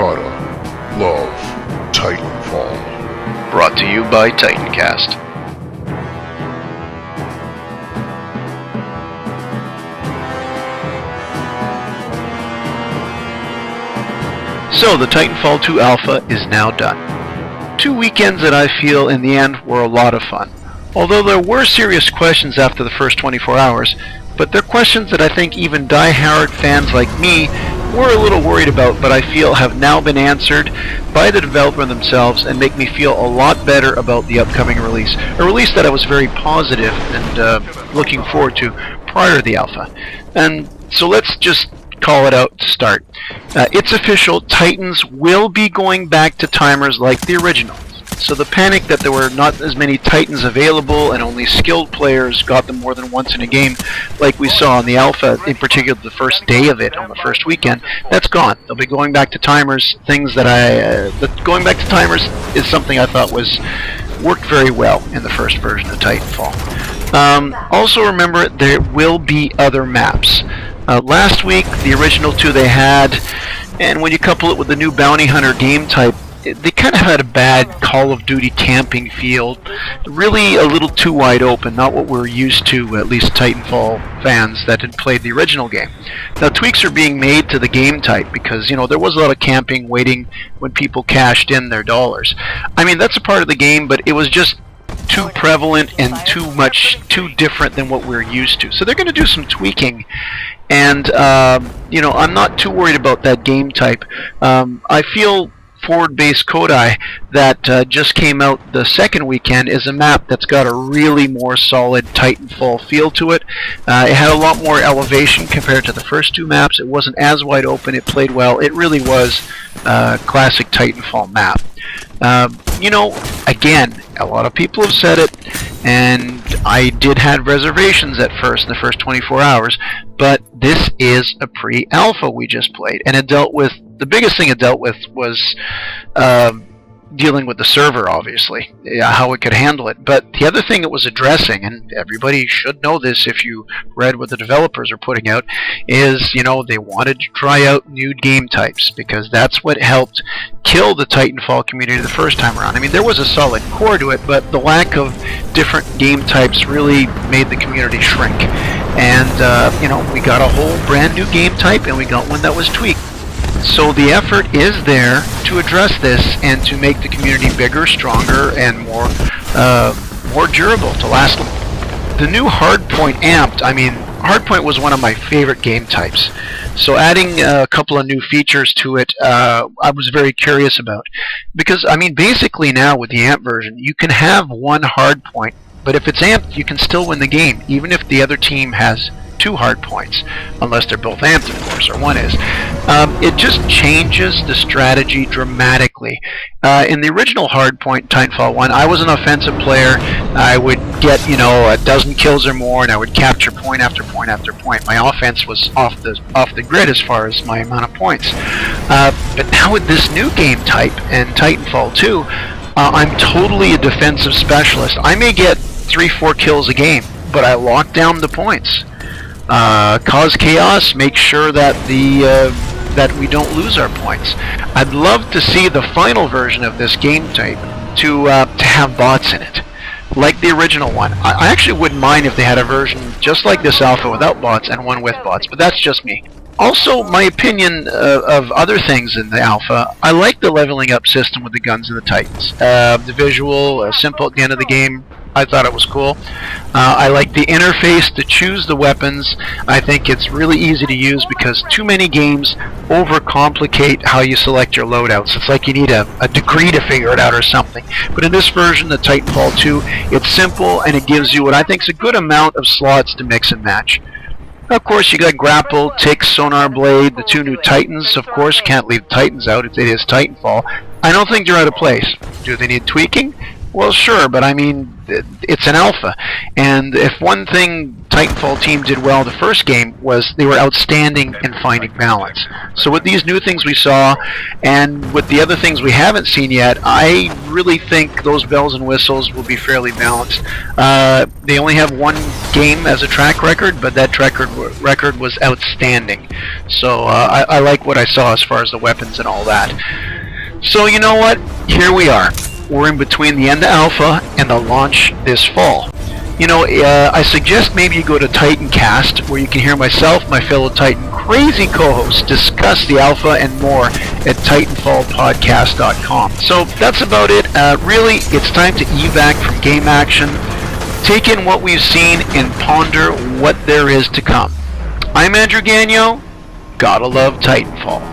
gotta love Titanfall. Brought to you by Titancast. So the Titanfall 2 Alpha is now done. 2 weekends that I feel in the end were a lot of fun. Although there were serious questions after the first 24 hours, but they're questions that I think even die-hard fans like me were a little worried about, but I feel have now been answered by the developer themselves and make me feel a lot better about the upcoming release. A release that I was very positive and looking forward to prior to the alpha. And so let's just call it out to start. It's official, Titans will be going back to timers like the original. So the panic that there were not as many Titans available and only skilled players got them more than once in a game, like we saw in the alpha, in particular the first day of it on the first weekend, that's gone. They'll be going back to timers, things that going back to timers is something I thought worked very well in the first version of Titanfall. Also remember, there will be other maps. Last week, the original 2 they had, and when you couple it with the new Bounty Hunter game type, they kind of had a bad Call of Duty camping feel. Really a little too wide open, not what we're used to, at least Titanfall fans that had played the original game. Now tweaks are being made to the game type because, you know, there was a lot of camping waiting when people cashed in their dollars. I mean, that's a part of the game, but it was just too prevalent and too different than what we're used to. So they're going to do some tweaking, and you know, I'm not too worried about that game type. I feel forward-based Kodai that just came out the second weekend is a map that's got a really more solid Titanfall feel to it. It had a lot more elevation compared to the first 2 maps. It wasn't as wide open. It played well. It really was a classic Titanfall map. You know, again, a lot of people have said it, and I did have reservations at first in the first 24 hours, but this is a pre-alpha we just played, and it dealt with, the biggest thing it dealt with was dealing with the server, obviously, how it could handle it. But the other thing it was addressing, and everybody should know this if you read what the developers are putting out, is, you know, they wanted to try out new game types because that's what helped kill the Titanfall community the first time around. I mean, there was a solid core to it, but the lack of different game types really made the community shrink. And, you know, we got a whole brand new game type, and we got one that was tweaked. So the effort is there to address this and to make the community bigger, stronger, and more durable to last. The new Hardpoint Amped, I mean, Hardpoint was one of my favorite game types. So adding a couple of new features to it, I was very curious about. Because, I mean, basically now with the Amp version, you can have one Hardpoint, but if it's amped, you can still win the game, even if the other team has 2 hard points, unless they're both amped, of course, or one is. It just changes the strategy dramatically. In the original hardpoint, Titanfall 1, I was an offensive player. I would get, you know, a dozen kills or more, and I would capture point after point after point. My offense was off the grid as far as my amount of points. But now with this new game type and Titanfall 2, I'm totally a defensive specialist. I may get 3-4 kills a game, but I lock down the points. Cause chaos, make sure that that we don't lose our points. I'd love to see the final version of this game type to have bots in it, like the original one. I actually wouldn't mind if they had a version just like this alpha without bots and one with bots, but that's just me. Also, my opinion of other things in the alpha, I like the leveling up system with the guns and the Titans. The visual, simple at the end of the game, I thought it was cool. I like the interface to choose the weapons. I think it's really easy to use because too many games overcomplicate how you select your loadouts. It's like you need a degree to figure it out or something. But in this version, the Titanfall 2, it's simple and it gives you what I think is a good amount of slots to mix and match. Of course, you got Grapple, Tick, Sonar Blade, the 2 new Titans. Of course, can't leave Titans out. It is Titanfall. I don't think they're out of place. Do they need tweaking? Well, sure, but I mean, it's an alpha, and if one thing Titanfall team did well the first game was they were outstanding in finding balance. So with these new things we saw, and with the other things we haven't seen yet, I really think those bells and whistles will be fairly balanced. They only have one game as a track record, but that track record was outstanding. So I like what I saw as far as the weapons and all that. So you know what? Here we are. We're in between the end of Alpha and the launch this fall. You know, I suggest maybe you go to Titancast, where you can hear myself, my fellow Titan crazy co-hosts discuss the Alpha and more at TitanfallPodcast.com. So that's about it. Really, it's time to evac from game action, take in what we've seen, and ponder what there is to come. I'm Andrew Gagnon. Gotta love Titanfall.